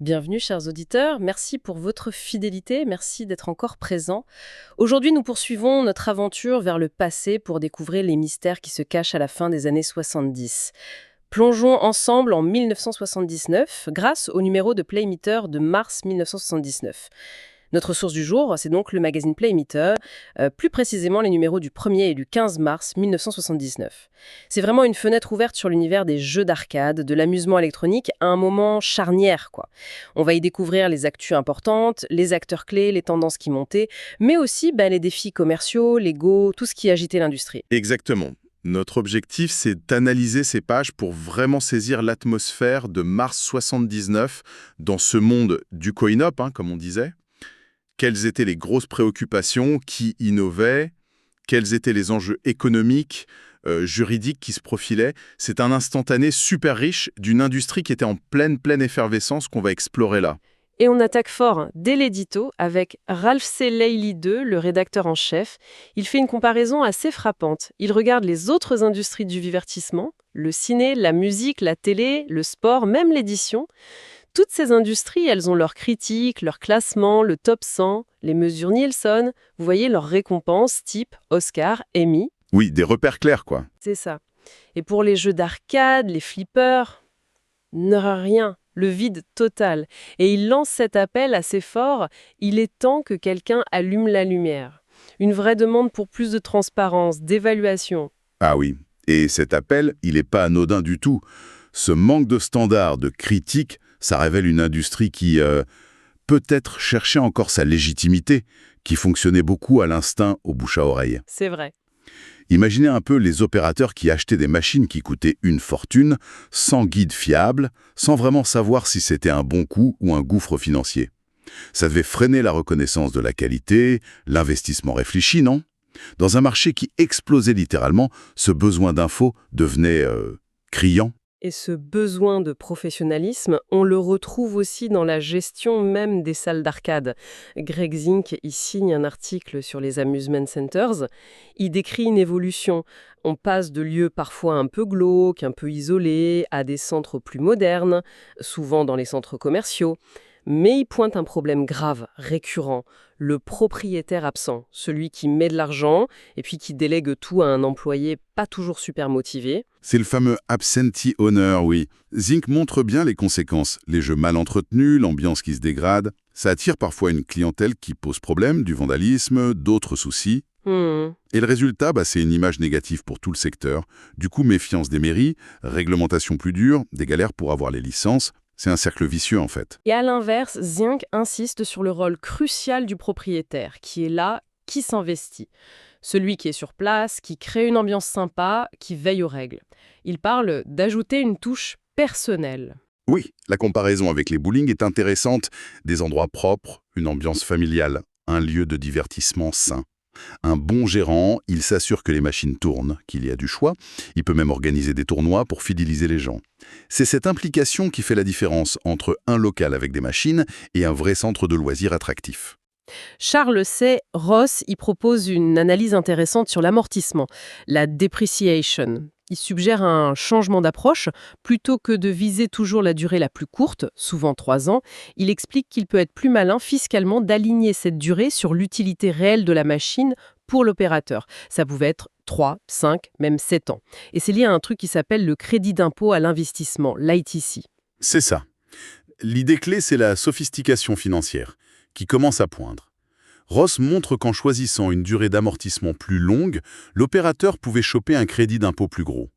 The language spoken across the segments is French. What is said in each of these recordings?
Bienvenue, chers auditeurs. Merci pour votre fidélité. Merci d'être encore présents. Aujourd'hui, nous poursuivons notre aventure vers le passé pour découvrir les mystères qui se cachent à la fin des années 70. Plongeons ensemble en 1979 grâce au numéro de Playmeter de mars 1979. Notre source du jour, c'est donc le magazine Playmeter, plus précisément les numéros du 1er et du 15 mars 1979. C'est vraiment une fenêtre ouverte sur l'univers des jeux d'arcade, de l'amusement électronique, à un moment charnière, quoi. On va y découvrir les actus importantes, les acteurs clés, les tendances qui montaient, mais aussi les défis commerciaux, légaux, tout ce qui agitait l'industrie. Exactement. Notre objectif, c'est d'analyser ces pages pour vraiment saisir l'atmosphère de mars 79 dans ce monde du coin-op, comme on disait. Quelles étaient les grosses préoccupations, qui innovaient, quels étaient les enjeux économiques, juridiques qui se profilaient. C'est un instantané super riche d'une industrie qui était en pleine effervescence qu'on va explorer là. Et on attaque fort dès l'édito avec Ralph C. Laley II, le rédacteur en chef. Il fait une comparaison assez frappante. Il regarde les autres industries du divertissement, le ciné, la musique, la télé, le sport, même l'édition. Toutes ces industries, elles ont leurs critiques, leurs classements, le top 100, les mesures Nielsen, vous voyez leurs récompenses type Oscar, Emmy. Oui, des repères clairs, quoi. C'est ça. Et pour les jeux d'arcade, les flippers, rien, le vide total. Et il lance cet appel assez fort, il est temps que quelqu'un allume la lumière. Une vraie demande pour plus de transparence, d'évaluation. Ah oui, et cet appel, il n'est pas anodin du tout. Ce manque de standards, de critiques, ça révèle une industrie qui, peut-être, cherchait encore sa légitimité, qui fonctionnait beaucoup à l'instinct, au bouche à oreille. C'est vrai. Imaginez un peu les opérateurs qui achetaient des machines qui coûtaient une fortune, sans guide fiable, sans vraiment savoir si c'était un bon coup ou un gouffre financier. Ça devait freiner la reconnaissance de la qualité, l'investissement réfléchi, non? Dans un marché qui explosait littéralement, ce besoin d'infos devenait criant. Et ce besoin de professionnalisme, on le retrouve aussi dans la gestion même des salles d'arcade. Greg Zink y signe un article sur les amusement centers. Il décrit une évolution. On passe de lieux parfois un peu glauques, un peu isolés, à des centres plus modernes, souvent dans les centres commerciaux. Mais il pointe un problème grave, récurrent, le propriétaire absent, celui qui met de l'argent et puis qui délègue tout à un employé pas toujours super motivé. C'est le fameux absentee owner, oui. Zink montre bien les conséquences. Les jeux mal entretenus, l'ambiance qui se dégrade. Ça attire parfois une clientèle qui pose problème, du vandalisme, d'autres soucis. Et le résultat, c'est une image négative pour tout le secteur. Du coup, méfiance des mairies, réglementation plus dure, des galères pour avoir les licences. C'est un cercle vicieux, en fait. Et à l'inverse, Zink insiste sur le rôle crucial du propriétaire, qui est là, qui s'investit. Celui qui est sur place, qui crée une ambiance sympa, qui veille aux règles. Il parle d'ajouter une touche personnelle. Oui, la comparaison avec les bowling est intéressante. Des endroits propres, une ambiance familiale, un lieu de divertissement sain. Un bon gérant, il s'assure que les machines tournent, qu'il y a du choix. Il peut même organiser des tournois pour fidéliser les gens. C'est cette implication qui fait la différence entre un local avec des machines et un vrai centre de loisirs attractif. Charles C. Ross y propose une analyse intéressante sur l'amortissement, la depreciation. Il suggère un changement d'approche. Plutôt que de viser toujours la durée la plus courte, souvent 3 ans, il explique qu'il peut être plus malin fiscalement d'aligner cette durée sur l'utilité réelle de la machine pour l'opérateur. Ça pouvait être 3, 5, même 7 ans. Et c'est lié à un truc qui s'appelle le crédit d'impôt à l'investissement, l'ITC. C'est ça. L'idée clé, c'est la sophistication financière, qui commence à poindre. Ross montre qu'en choisissant une durée d'amortissement plus longue, l'opérateur pouvait choper un crédit d'impôt plus gros,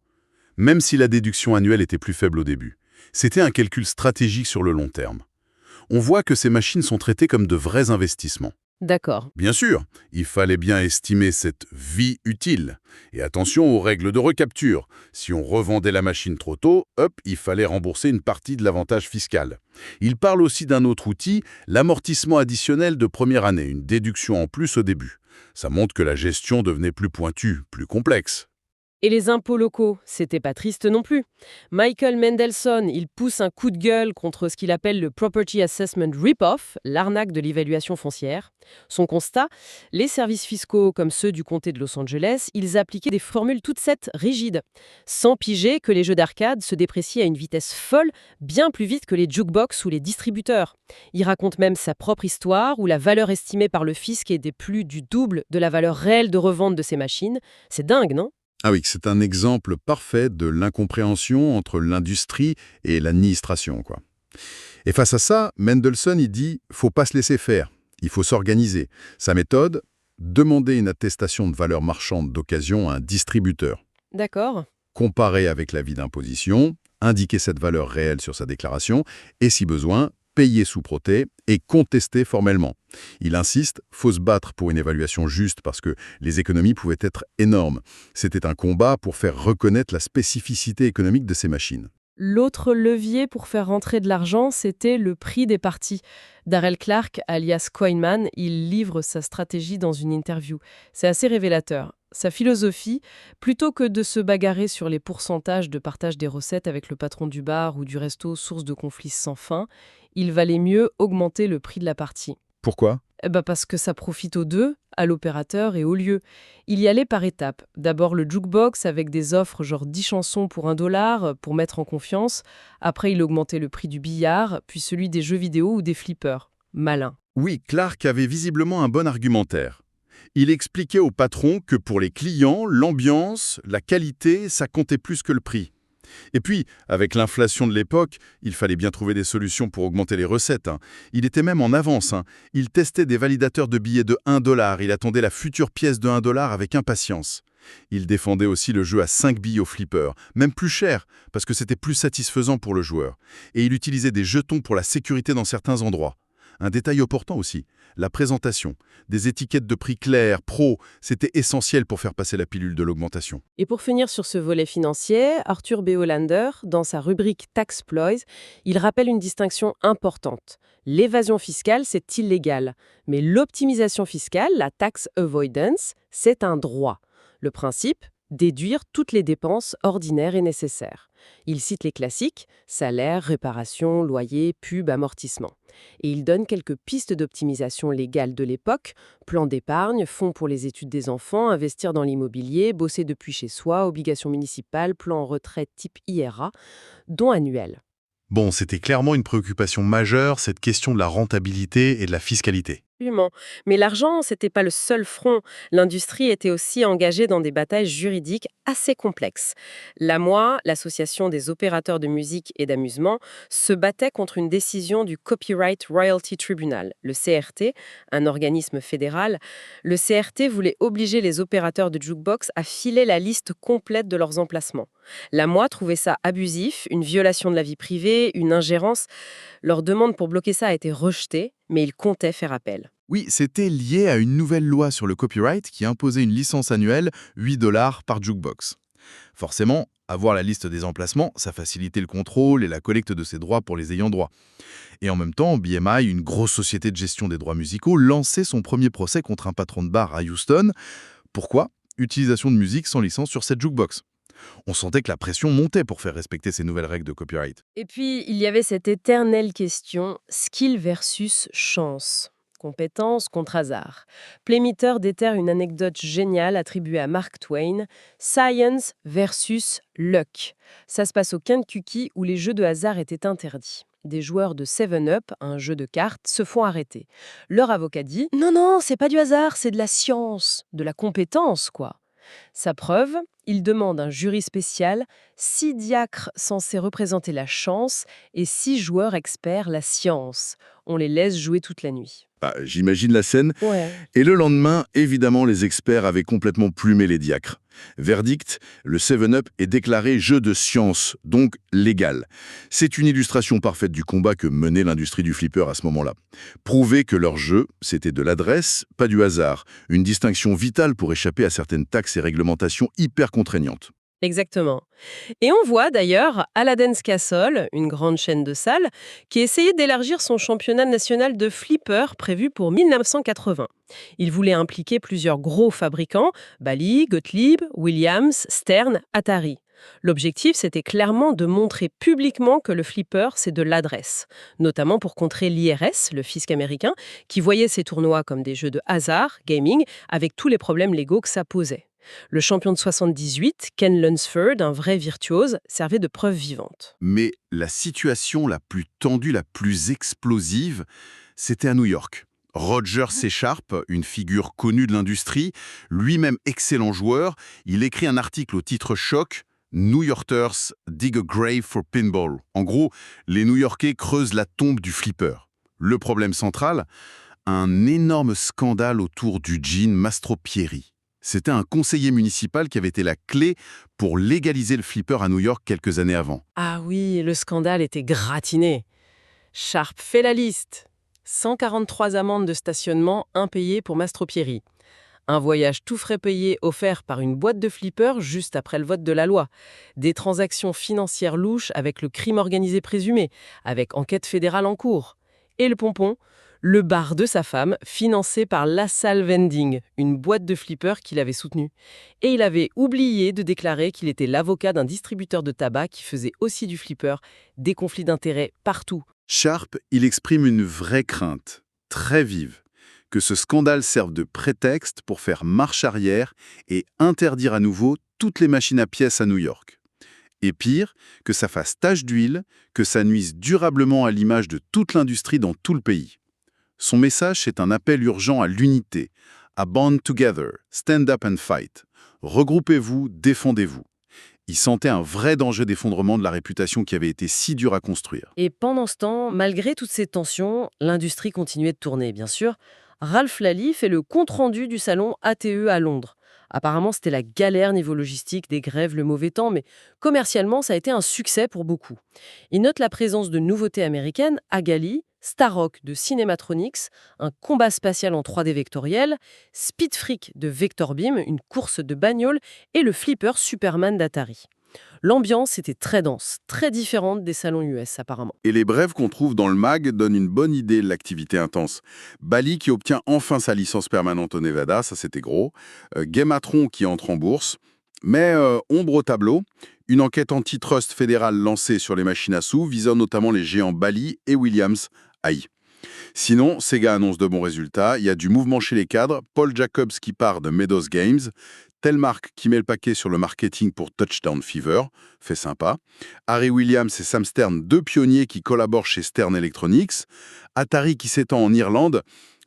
même si la déduction annuelle était plus faible au début. C'était un calcul stratégique sur le long terme. On voit que ces machines sont traitées comme de vrais investissements. D'accord. Bien sûr, il fallait bien estimer cette vie utile. Et attention aux règles de recapture. Si on revendait la machine trop tôt, il fallait rembourser une partie de l'avantage fiscal. Il parle aussi d'un autre outil, l'amortissement additionnel de première année, une déduction en plus au début. Ça montre que la gestion devenait plus pointue, plus complexe. Et les impôts locaux, c'était pas triste non plus. Michael Mendelssohn, il pousse un coup de gueule contre ce qu'il appelle le Property Assessment Rip-Off, l'arnaque de l'évaluation foncière. Son constat, les services fiscaux comme ceux du comté de Los Angeles, ils appliquaient des formules toutes faites rigides, sans piger que les jeux d'arcade se déprécient à une vitesse folle, bien plus vite que les jukebox ou les distributeurs. Il raconte même sa propre histoire où la valeur estimée par le fisc était plus du double de la valeur réelle de revente de ces machines. C'est dingue, non? Ah oui, c'est un exemple parfait de l'incompréhension entre l'industrie et l'administration, quoi. Et face à ça, Mendelssohn, il dit « faut pas se laisser faire, il faut s'organiser ». Sa méthode, demander une attestation de valeur marchande d'occasion à un distributeur, D'accord. comparer avec l'avis d'imposition, indiquer cette valeur réelle sur sa déclaration et, si besoin, payer sous protêt et contester formellement. Il insiste, faut se battre pour une évaluation juste parce que les économies pouvaient être énormes. C'était un combat pour faire reconnaître la spécificité économique de ces machines. L'autre levier pour faire rentrer de l'argent, c'était le prix des parties. Darrell Clark, alias Coinman, il livre sa stratégie dans une interview. C'est assez révélateur. Sa philosophie, plutôt que de se bagarrer sur les pourcentages de partage des recettes avec le patron du bar ou du resto, source de conflits sans fin, il valait mieux augmenter le prix de la partie. Pourquoi ? Parce que ça profite aux deux, à l'opérateur et au lieu. Il y allait par étapes. D'abord le jukebox avec des offres genre 10 chansons pour $1 pour mettre en confiance. Après, il augmentait le prix du billard, puis celui des jeux vidéo ou des flippers. Malin. Oui, Clark avait visiblement un bon argumentaire. Il expliquait au patron que pour les clients, l'ambiance, la qualité, ça comptait plus que le prix. Et puis, avec l'inflation de l'époque, il fallait bien trouver des solutions pour augmenter les recettes. Il était même en avance. Il testait des validateurs de billets de $1. Il attendait la future pièce de $1 avec impatience. Il défendait aussi le jeu à 5 billes au flipper, même plus cher, parce que c'était plus satisfaisant pour le joueur. Et il utilisait des jetons pour la sécurité dans certains endroits. Un détail important aussi, la présentation. Des étiquettes de prix claires, pro, c'était essentiel pour faire passer la pilule de l'augmentation. Et pour finir sur ce volet financier, Arthur B. Hollander, dans sa rubrique Tax Ploys, il rappelle une distinction importante. L'évasion fiscale, c'est illégal, mais l'optimisation fiscale, la tax avoidance, c'est un droit. Le principe, déduire toutes les dépenses ordinaires et nécessaires. Il cite les classiques, salaire, réparation, loyer, pub, amortissement. Et il donne quelques pistes d'optimisation légale de l'époque, plan d'épargne, fonds pour les études des enfants, investir dans l'immobilier, bosser depuis chez soi, obligations municipales, plan en retraite type IRA, dons annuels. Bon, c'était clairement une préoccupation majeure, cette question de la rentabilité et de la fiscalité. Absolument. Mais l'argent, c'était pas le seul front. L'industrie était aussi engagée dans des batailles juridiques assez complexes. L'AMOA, l'Association des opérateurs de musique et d'amusement, se battait contre une décision du Copyright Royalty Tribunal, le CRT, un organisme fédéral. Le CRT voulait obliger les opérateurs de jukebox à filer la liste complète de leurs emplacements. L'AMOA trouvait ça abusif, une violation de la vie privée, une ingérence. Leur demande pour bloquer ça a été rejetée, mais ils comptaient faire appel. Oui, c'était lié à une nouvelle loi sur le copyright qui imposait une licence annuelle, $8 par jukebox. Forcément, avoir la liste des emplacements, ça facilitait le contrôle et la collecte de ces droits pour les ayants droit. Et en même temps, BMI, une grosse société de gestion des droits musicaux, lançait son premier procès contre un patron de bar à Houston. Pourquoi ? Utilisation de musique sans licence sur cette jukebox. On sentait que la pression montait pour faire respecter ces nouvelles règles de copyright. Et puis, il y avait cette éternelle question, skill versus chance. Compétence contre hasard. Playmeter déterre une anecdote géniale attribuée à Mark Twain, Science versus Luck. Ça se passe au Kentucky où les jeux de hasard étaient interdits. Des joueurs de 7-Up, un jeu de cartes, se font arrêter. Leur avocat dit « Non, c'est pas du hasard, c'est de la science, de la compétence, quoi ». Sa preuve, il demande un jury spécial, 6 diacres censés représenter la chance et 6 joueurs experts la science. On les laisse jouer toute la nuit. J'imagine la scène. Ouais. Et le lendemain, évidemment, les experts avaient complètement plumé les diacres. Verdict, le 7-Up est déclaré jeu de science, donc légal. C'est une illustration parfaite du combat que menait l'industrie du flipper à ce moment-là. Prouver que leur jeu, c'était de l'adresse, pas du hasard. Une distinction vitale pour échapper à certaines taxes et réglementations hyper contraignantes. Exactement. Et on voit d'ailleurs Aladdin's Castle, une grande chaîne de salles, qui essayait d'élargir son championnat national de flipper prévu pour 1980. Il voulait impliquer plusieurs gros fabricants, Bally, Gottlieb, Williams, Stern, Atari. L'objectif, c'était clairement de montrer publiquement que le flipper, c'est de l'adresse, notamment pour contrer l'IRS, le fisc américain, qui voyait ces tournois comme des jeux de hasard, gaming, avec tous les problèmes légaux que ça posait. Le champion de 78, Ken Lunsford, un vrai virtuose, servait de preuve vivante. Mais la situation la plus tendue, la plus explosive, c'était à New York. Roger C. Sharp, une figure connue de l'industrie, lui-même excellent joueur, il écrit un article au titre choc « New Yorkers dig a grave for pinball ». En gros, les New-Yorkais creusent la tombe du flipper. Le problème central, un énorme scandale autour du gin Mastropieri. C'était un conseiller municipal qui avait été la clé pour légaliser le flipper à New York quelques années avant. Ah oui, le scandale était gratiné. Sharp fait la liste. 143 amendes de stationnement impayées pour Mastropieri. Un voyage tout frais payé offert par une boîte de flippers juste après le vote de la loi. Des transactions financières louches avec le crime organisé présumé, avec enquête fédérale en cours. Et le pompon, le bar de sa femme, financé par LaSalle Vending, une boîte de flippers qu'il avait soutenue. Et il avait oublié de déclarer qu'il était l'avocat d'un distributeur de tabac qui faisait aussi du flipper, des conflits d'intérêts partout. Sharp, il exprime une vraie crainte, très vive, que ce scandale serve de prétexte pour faire marche arrière et interdire à nouveau toutes les machines à pièces à New York. Et pire, que ça fasse tache d'huile, que ça nuise durablement à l'image de toute l'industrie dans tout le pays. Son message, c'est un appel urgent à l'unité, à band together, stand up and fight. Regroupez-vous, défendez-vous. Il sentait un vrai danger d'effondrement de la réputation qui avait été si dure à construire. Et pendant ce temps, malgré toutes ces tensions, l'industrie continuait de tourner, bien sûr. Ralph Lally fait le compte-rendu du salon ATE à Londres. Apparemment, c'était la galère niveau logistique, des grèves, le mauvais temps, mais commercialement, ça a été un succès pour beaucoup. Il note la présence de nouveautés américaines, Agali, Starrock de Cinematronics, un combat spatial en 3D vectoriel, Speed Freak de Vectorbeam, une course de bagnole, et le flipper Superman d'Atari. L'ambiance était très dense, très différente des salons US apparemment. Et les brèves qu'on trouve dans le mag donnent une bonne idée de l'activité intense. Bally qui obtient enfin sa licence permanente au Nevada, ça c'était gros. Gamatron qui entre en bourse. Mais ombre au tableau, une enquête antitrust fédérale lancée sur les machines à sous visant notamment les géants Bally et Williams. Aïe. Sinon, Sega annonce de bons résultats. Il y a du mouvement chez les cadres. Paul Jacobs qui part de Meadows Games. Telmark qui met le paquet sur le marketing pour Touchdown Fever. Fait sympa. Harry Williams et Sam Stern, deux pionniers qui collaborent chez Stern Electronics. Atari qui s'étend en Irlande.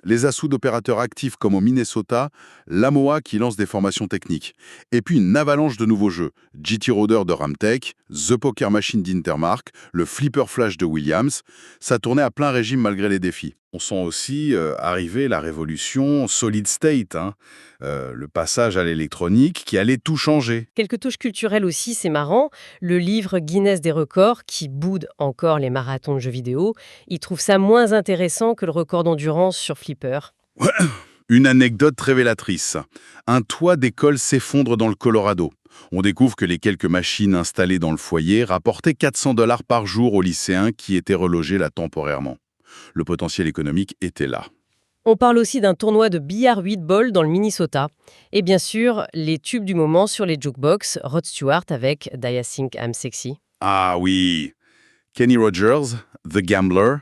Les assauts d'opérateurs actifs comme au Minnesota, l'AMOA qui lance des formations techniques. Et puis une avalanche de nouveaux jeux. GT Roder de Ramtech, The Poker Machine d'Intermark, le Flipper Flash de Williams. Ça tournait à plein régime malgré les défis. On sent aussi arriver la révolution Solid State, le passage à l'électronique qui allait tout changer. Quelques touches culturelles aussi, c'est marrant. Le livre Guinness des records, qui boude encore les marathons de jeux vidéo, il trouve ça moins intéressant que le record d'endurance sur Flipper. Une anecdote révélatrice. Un toit d'école s'effondre dans le Colorado. On découvre que les quelques machines installées dans le foyer rapportaient 400 $ par jour aux lycéens qui étaient relogés là temporairement. Le potentiel économique était là. On parle aussi d'un tournoi de billard 8 balls dans le Minnesota. Et bien sûr, les tubes du moment sur les jukebox, Rod Stewart avec Do You Think I'm Sexy. Ah oui, Kenny Rogers, The Gambler,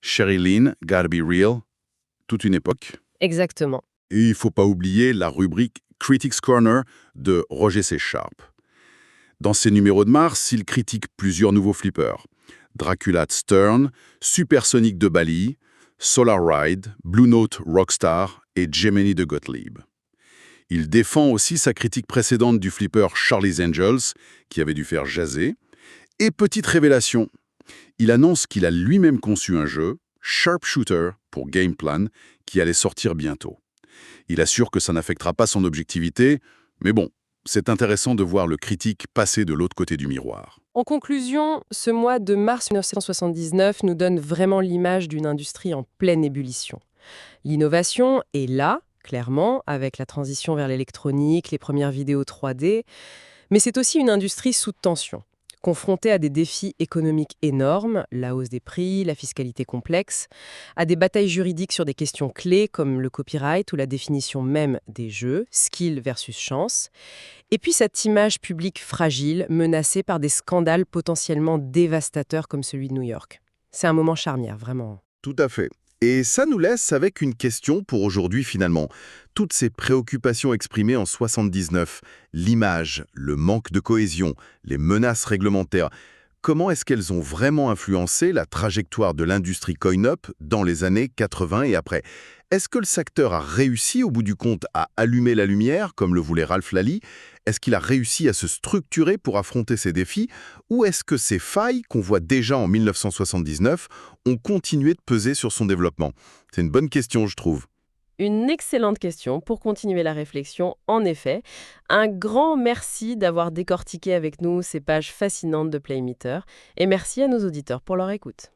Sherry Lynn, Gotta Be Real, toute une époque. Exactement. Et il ne faut pas oublier la rubrique Critics Corner de Roger C. Sharp. Dans ses numéros de mars, il critique plusieurs nouveaux flippers. Dracula de Stern, Supersonic de Bally, Solar Ride, Blue Note Rockstar et Gemini de Gottlieb. Il défend aussi sa critique précédente du flipper Charlie's Angels, qui avait dû faire jaser. Et petite révélation, il annonce qu'il a lui-même conçu un jeu, Sharpshooter, pour Gameplan, qui allait sortir bientôt. Il assure que ça n'affectera pas son objectivité, mais bon, c'est intéressant de voir le critique passer de l'autre côté du miroir. En conclusion, ce mois de mars 1979 nous donne vraiment l'image d'une industrie en pleine ébullition. L'innovation est là, clairement, avec la transition vers l'électronique, les premières vidéos 3D, Mais c'est aussi une industrie sous tension, confrontée à des défis économiques énormes, la hausse des prix, la fiscalité complexe, à des batailles juridiques sur des questions clés comme le copyright ou la définition même des jeux, skill versus chance, et puis cette image publique fragile, menacée par des scandales potentiellement dévastateurs comme celui de New York. C'est un moment charnière, vraiment. Tout à fait. Et ça nous laisse avec une question pour aujourd'hui finalement. Toutes ces préoccupations exprimées en 79, l'image, le manque de cohésion, les menaces réglementaires, comment est-ce qu'elles ont vraiment influencé la trajectoire de l'industrie coin-up dans les années 80 et après? Est-ce que le secteur a réussi au bout du compte à allumer la lumière, comme le voulait Ralph Lally? Est-ce qu'il a réussi à se structurer pour affronter ces défis? Ou est-ce que ces failles qu'on voit déjà en 1979 ont continué de peser sur son développement? C'est une bonne question, je trouve. Une excellente question pour continuer la réflexion, en effet. Un grand merci d'avoir décortiqué avec nous ces pages fascinantes de Playmeter et merci à nos auditeurs pour leur écoute.